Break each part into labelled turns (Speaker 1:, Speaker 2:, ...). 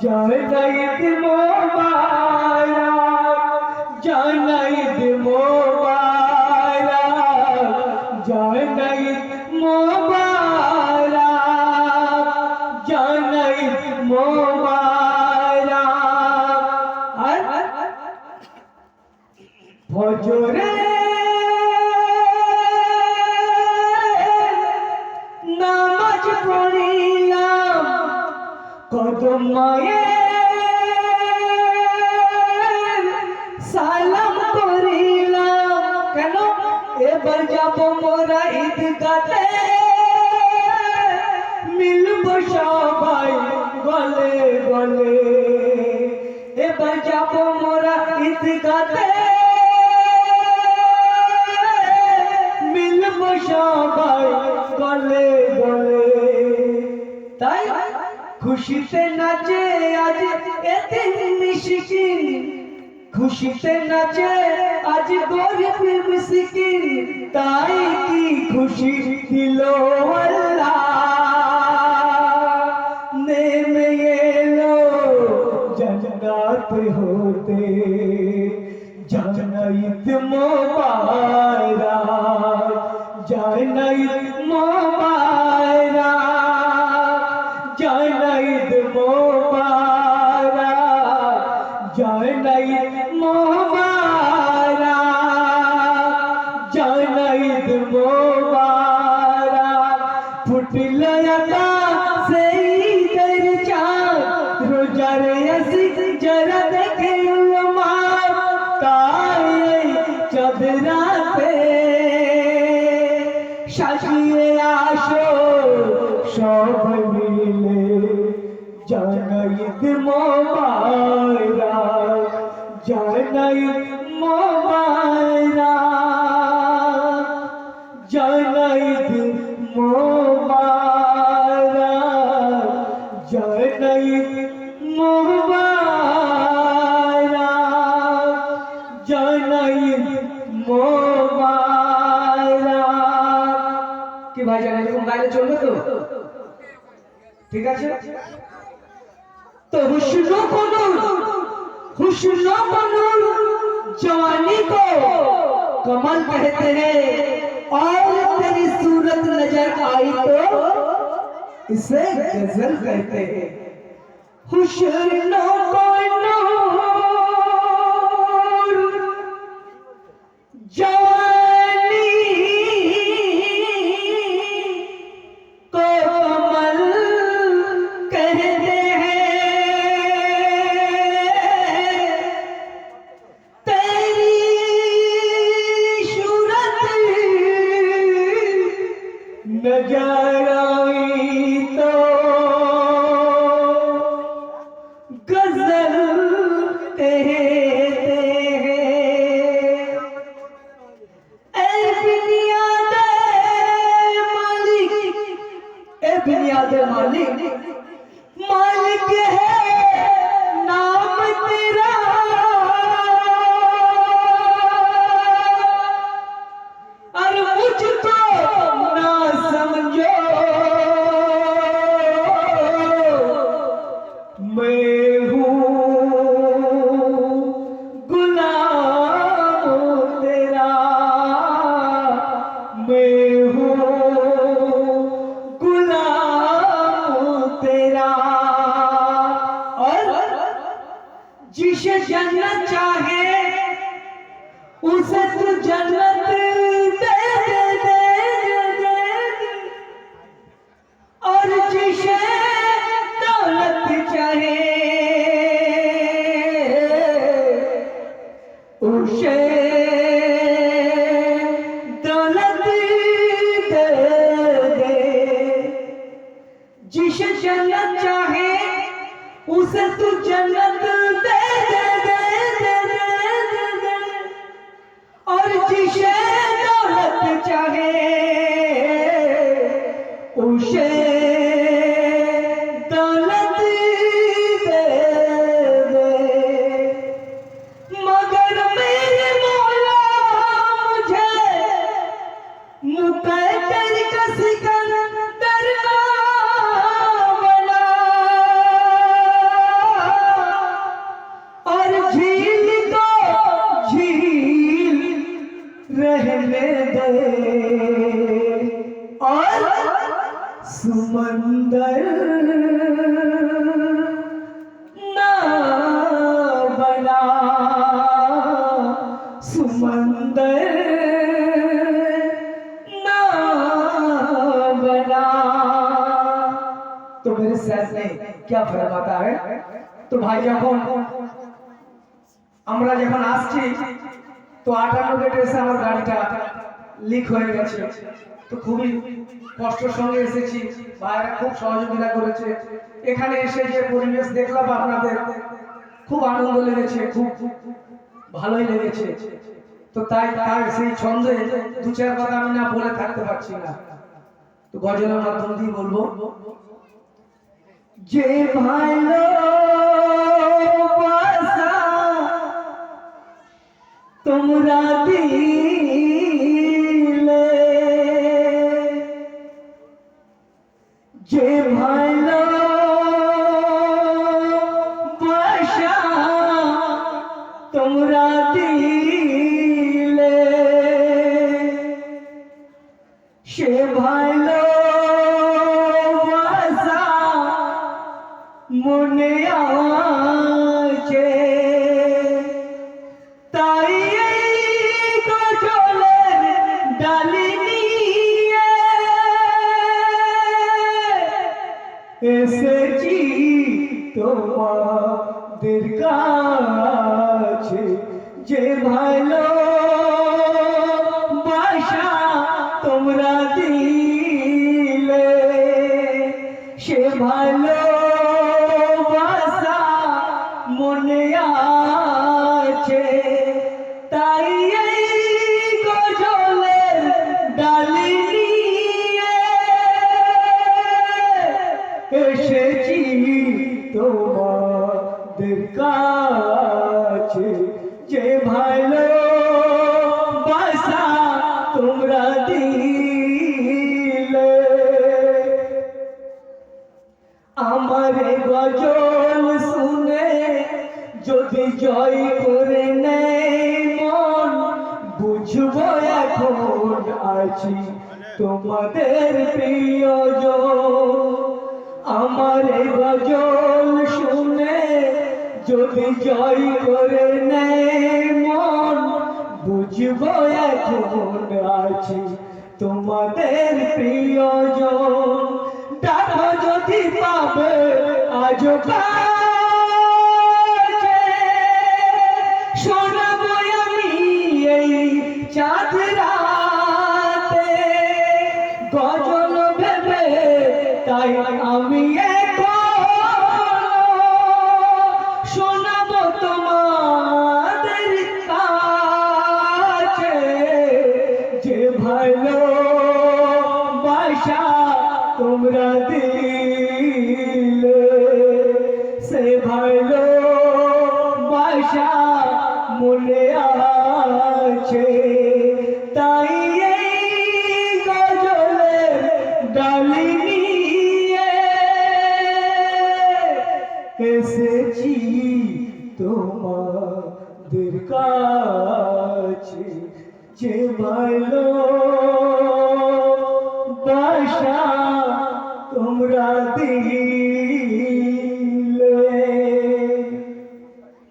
Speaker 1: জানাইদ মোবারক জানাইদ মোবারক জানাইদ মোবারক জানাইদ মোবারক আর ফজরে নামাজ পড়িলাম কদমে সালাম করিলাম কেন এবার যাব মোরা ঈদগাতে মিলব সবাই গলে গলে এবার যাব মোরা ঈদগাতে মিলব সবাই গলে গলে তাই খুশিতে নাচে আজ এতে মিশকিন খুশিতে নাচে আজ গরিব মিসকিন তাই কি খুশি দিল আল্লাহ নেমে এলো জান্নাত হতে জানাইদ মোবারক জানাইদ মোবারক জানাইদ মোবারক জানাইদ মোবারক জানাইদ মোবারক ফুটল আকাশে ঈদের চাঁদ রোজার আসিক যারা দেখে উম্মাদ তাই চাঁদ রাতে সাজিয়ে আসো সবাই মিলে জানাইদ মোবারক জানাইদ মোবারক জানাইদ মোবারক জানাইদ মোবারক জানাইদ মোবারক কি ভাই জানাই এরকম গাইলে চলবে তো ঠিক আছে तो हुस्न बनूर जवानी को कमल कहते हैं और तेरी सूरत नजर आई तो इसे गजल कहते हैं हुस्न बनूर जवानी को कमल कहते नजर आई तो गजल कहते हैं ए बुनियाद मालिक ए बुनियाद मालिक मालिक है नाम तेरा और मुझको ना समझो मैं हूँ गुलाम तेरा मैं हूँ गुलाम तेरा और जिसे जन्नत चाहे उसे तू जन्नत दे दे दे दे और जिसे दौलत चाहे उसे दौलत दे दे जिसे जन्नत चाहे उसे तू जन्नत दे दे दे दे दे दे और जिसे दौलत चाहे उसे दौलत दे दे मगर मेरे मौला मुझे मुकद्दर का सिकंदर ना बना समंदर ना बना, समंदर ना बना। तो मेरे साथ ने क्या फरमाता है? तो भाई আমরা যখন আসছি তো 58 গেটে এসে আমার গাড়িটা লিক হয়ে গেছে। তো খুবই কষ্টের সঙ্গে এসেছি, ভাইরা খুব সহযোগিতা করেছে। এখানে এসে যে পরিবেশ দেখলাম আপনাদের, খুব আনন্দ লেগেছে, খুব ভালোই লেগেছে। তো তাই সেই ছন্দে দু চার কথা আমি না বলে থাকতে পারছি না, তো গজলের মাধ্যম দিয়ে বলবো। যে ভালো তোমরা দিলে, যে ভালো বাসা তোমরা দিলে, সে ভালো বাসা মনে আছে। তাই গজলের ডালি নিয়ে এসেছি তোমাদের কাছে। যে ভালো বাসা তোমরা দিলে, সে ভালো বাসা মনে আছে। তাই এই গজলের ডালি নিয়ে এসেছি তোমাদের কাছে। যে ভালো বাসা তোমরা দিলে, আমার গজল শুনে যদি জয় করে নেয় মন, বুঝবো এখন আছি তোমাদের প্রিয়জন। আমার গজল শুনে যদি জয় করে নেয় মন, বুঝবো এখন আছি তোমাদের প্রিয়জন। ডাকো যদি পাবে আজ শোনাবো আমি এই চাঁদ রাতে গজল ভেবে। তাই আমি শোনাবো তোমাদের কাছে। যে ভালো বাসা তোমরা দিলে, সে ভালো বাসা মনে আছে। তাই এই গজলের ডালি নিয়ে এসেছি তোমাদের কাছে। যে ভালো বাসা তোমরা দিলে।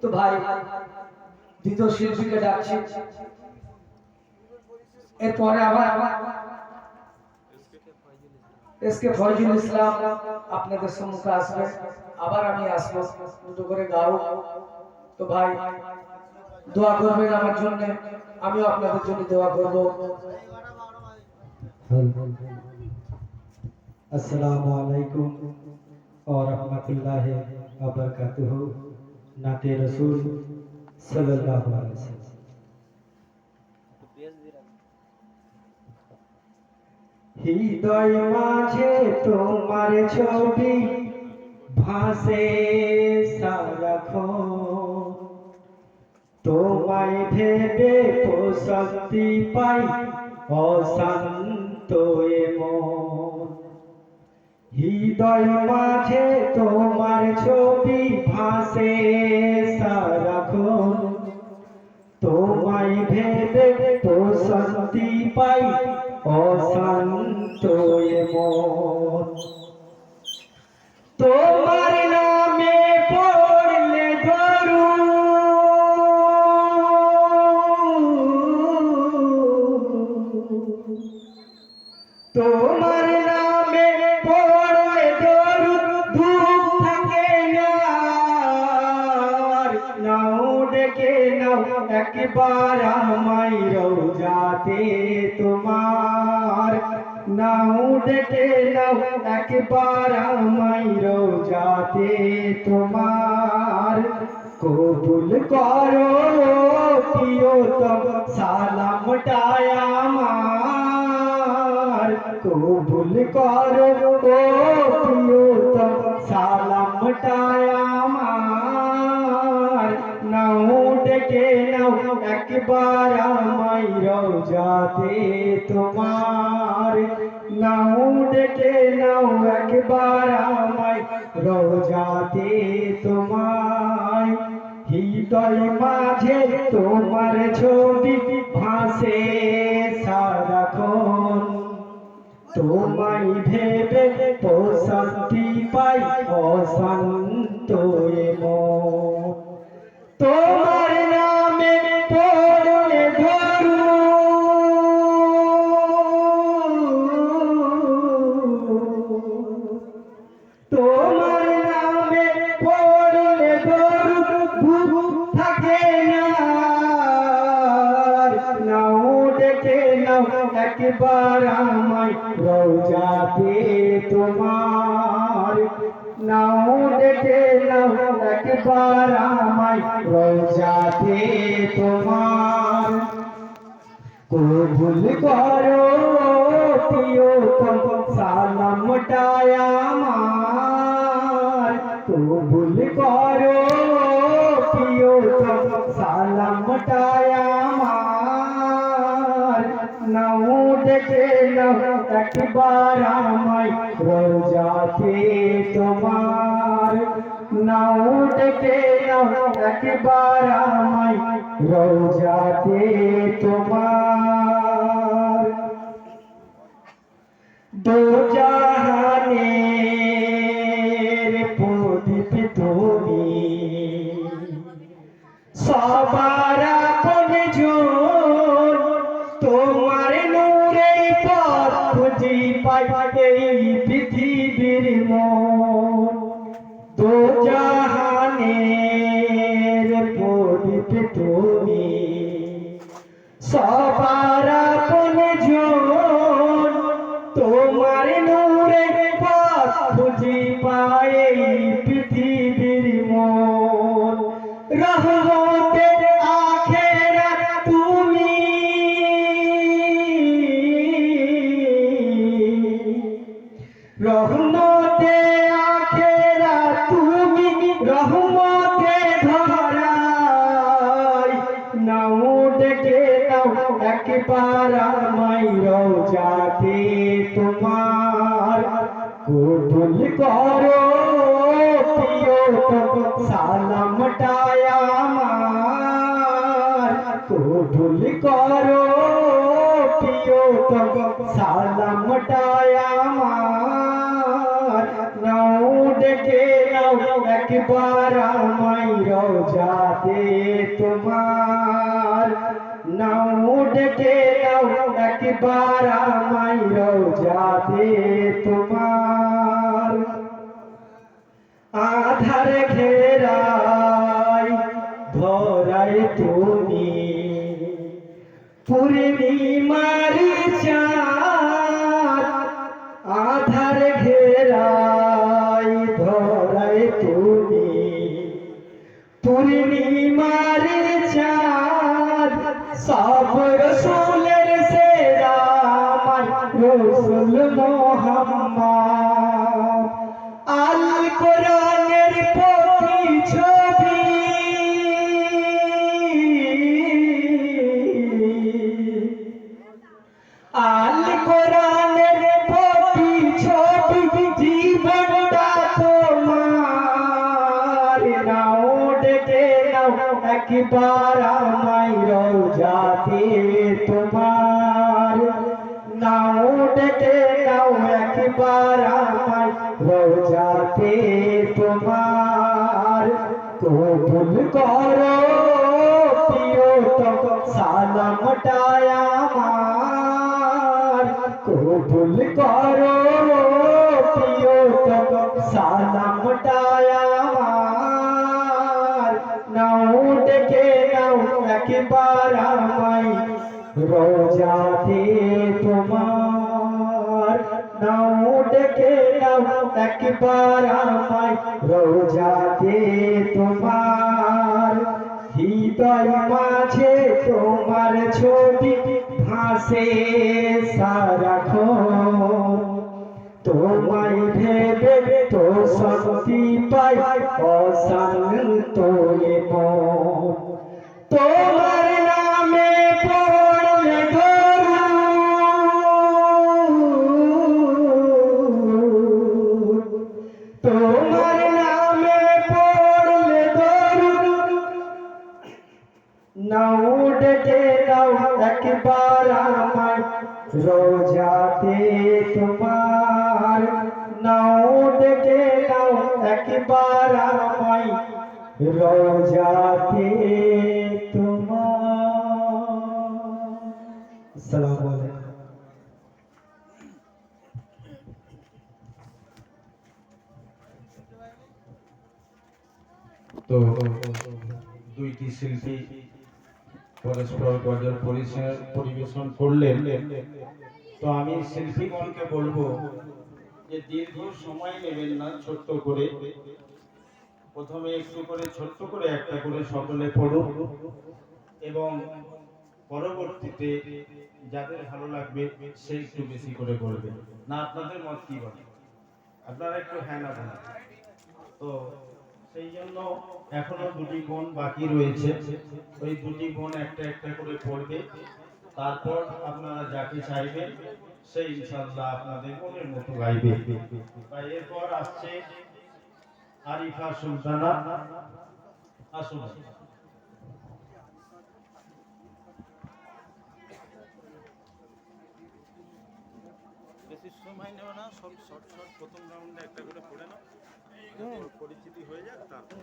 Speaker 1: তো ভাই দ্বিতীয় শিল্পীকে ডাকছি, এরপরে আবার এসকে ফয়জুল ইসলাম আপনাদের সম্মুখে আসবে, আবার আমি আসবো, দুটো করে গাও। তো ভাই দোয়া করবেন আমার জন্য, আমিও আপনাদের জন্য দোয়া করব।
Speaker 2: अस्सलामु अलैकुम और रहमतुल्लाहि व बरकातुहू। नाते रसूल सल्लल्लाहु अलैहि वसल्लम। হৃদয় মাঝে তোমার ছবি ভাসে সারাক্ষণ, তোমায় ভেবে প্রশান্তি পাই অশান্ত মন। হৃদয় মাঝে তোমার ছবি ভাসে সারাক্ষণ, তোমায় ভেবে প্রশান্তি পাই অশান্ত মন। তোমার নামে পড়লে দরুদ, তোমার নামে পড়লে দরুদ, ধূপ থাকে না আর নাও ডেকে নাও একবার আমায় রওজাতে তোমার, নাও ডেকে নাও একবার আমায় রওজাতে তোমার। কবুল করো প্রিয়তম সালামটায় আমার, কবুল করো প্রিয়তম সালামটায় আমার। নাও ডেকে নাও একবার আমায় রওজাতে তোমার, নাও ডেকে নাও একবার আমায় রওজাতে তোমার। হৃদয় মাঝে তোমার ছবি ভাসে সারাক্ষণ, তোমায় ভেবে প্রশান্তি পাই অশান্ত এ মন। তোমার নামে পড়লে দরুদ, তোমার নামে পড়লে দরুদ, ধূপ থাকে না আর নাও ডেকে নাও একবার আমায় রওজাতে তোমার, নাও ডেকে নাও একবার আমায় রওজাতে তোমার। কবুল করো প্রিয়তম সালামটায় আমার, কবুল করো প্রিয়তম সালামটায় আমার। নাও ডেকে নাও একবার আমায় রওজাতে তোমার, নাও ডেকে নাও একবার আমায় রওজাতে তোমার। দো জাহানের প্রদীপ তুমি, সবার আপনজন, তোমার নূরে পথ খুঁজি পাই এই পৃথিবীর মন। দো জাহানের প্রদীপ তুমি, সবার আপনজন, তোমার নূরে পথ খুঁজি পাই এই পৃথিবীর মন। রহমতে আখেরাত তুমি, রহমতে আখেরাত তুমি, রহমতে ধরাই। নাও ডেকে নাও একবার আমায় রওজাতে তোমার, কবুল করো প্রিয়তম সালামটায় আমার, কবুল করো প্রিয়তম সালামটায় আমার। নাও ডেকে নাও একবার আমায় রওজাতে তোমার, নাও ডেকে নাও একবার আমায় রওজাতে তোমার। আধার ঘেরাই ধরায় তুমি, পূর্ণিমার চাঁদ, আধার ঘেরাই ধরায় তুমি, পূর্ণিমার চাঁদ। সব রসুলের সেরা আমার রসুল মোহাম্মদ, আল কোরআনের প্রতি ছবি, আল কোরআনের প্রতি ছবি, জীবনটা তোমার। নাও ডেকে নাও একবার আমায় রওজাতে তোমার, নাও ডেকে নাও একবার আমায় রোজাতে তোমার কবুল করো প্রিয়তম সালামটা আমার কবুল করো প্রিয়তম সালামটা আমার নাও ডেকে নাও একবার আমায় রোজাতে তোমার নাও ডেকে নাও একবার আমায় রোজাতে তোমার হৃদয় মাঝে তোমার ছবি ভাসে সারাক্ষণ তোমায় ভেবে তো শক্তি পাই অশান্ত মন তোমার নামে পড়লে দরুদ তোমার নামে পড়লে দরুদ নাও ডেকে নাও একবার আমায় রোজাতে তোমার নাও ডেকে নাও একবার আমায় রোজাতে তোমার। আসসালামু আলাইকুম।
Speaker 3: তো দুইটি শিল্পী পরস্পর গজল পরিবেশন করলেন। তো আমি শিল্পীগণকে বলবো যে দীর্ঘ সময় নেবেন না, ছোট্ট করে প্রথমে একটু করে ছোট্ট করে একটা করে সকলে পড়ুন এবং পরবর্তীতে যাদের ভালো লাগবে সে একটু বেশি করে বলবে। না আপনাদের মত কি বলে? আপনারা একটু হ্যাঁ না বলেন। তো সেই জন্য এখনো দুটি বোন বাকি রয়েছে, ওই দুটি বোন একটা একটা করে পড়বে, তারপর আপনারা যাকে চাইবেন সেই ইনশাআল্লাহ আপনাদের মনের মতো গাইবে। তাই এরপর আসছে আরিফা সুলতানা। আসুন। বেশি সময় নেব না, সব শর্ট শর্ট প্রথম রাউন্ডে একটা করে পড়ে নাও, পরিচিতি হয়ে যাক তারপর।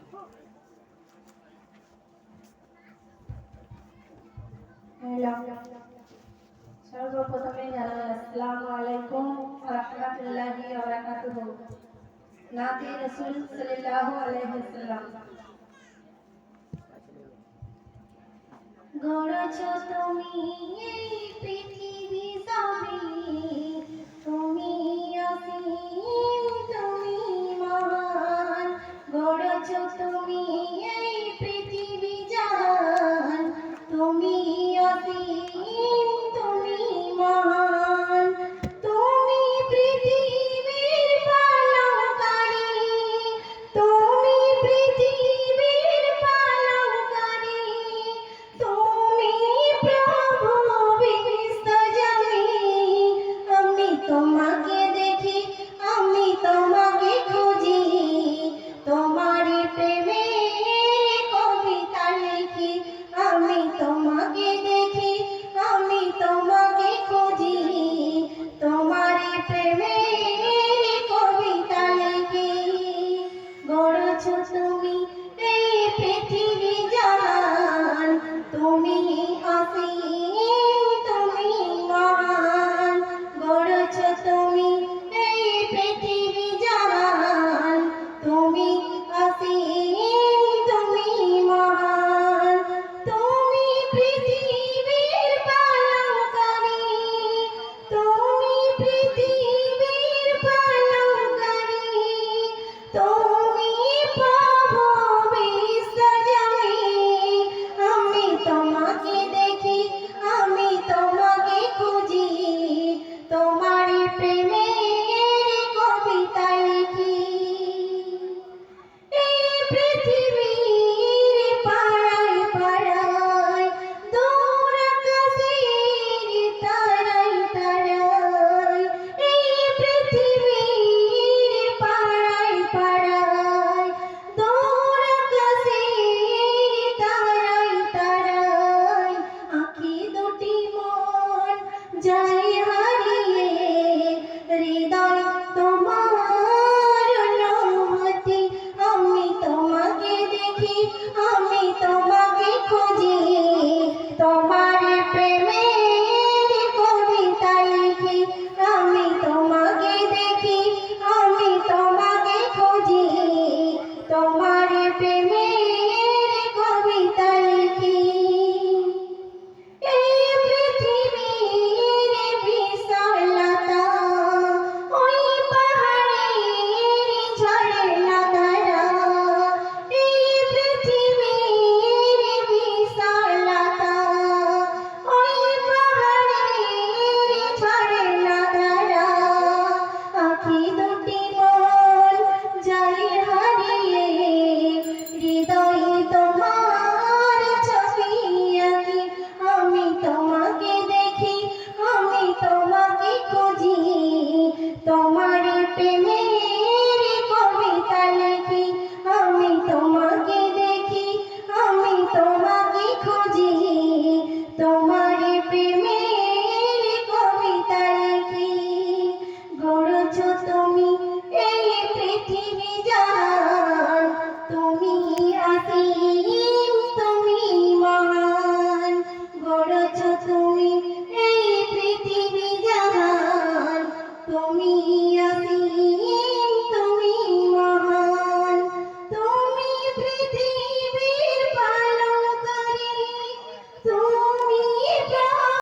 Speaker 4: সর্বপ্রথমে জানাই আসসালামু আলাইকুম ওয়া রাহমাতুল্লাহি ওয়া বারাকাতুহু। নাতি রাসূল সাল্লাল্লাহু আলাইহি ওয়াসাল্লাম। গড়েছ তুমি এই পৃথিবী জমিন, তুমি অসীম তুমি মহান। গড়েছ তুমি এই পৃথিবী জাহান, তুমি অসীম তুমি মহান। তুমি পৃথিবীর পালনকারী, তুমি পৃথিবীর পালনকারী, তুমি প্রভু বিশ্বজনী। আমি তোমাকে দেখি, আমি তোমাকে খুঁজি, তোমার প্রেমে কবিতা লিখি। আমি তোমাকে দেখি, আমি তোমাকে খুঁজি, তোমার প্রেমে কবিতা লিখি। গড়েছ তুমি এই পৃথিবী জাহান, তুমি অসীম তুমি মহান। গড়েছ তুমি এই পৃথিবী জাহান, তুমি অসীম তুমি মহান। তুমি পৃথিবীর পালনকারী, তুমি পৃথিবীর পালনকারী, তুমি প্রভু বিশ্বজনী। আমি তোমাকে দেখি, প্রেমে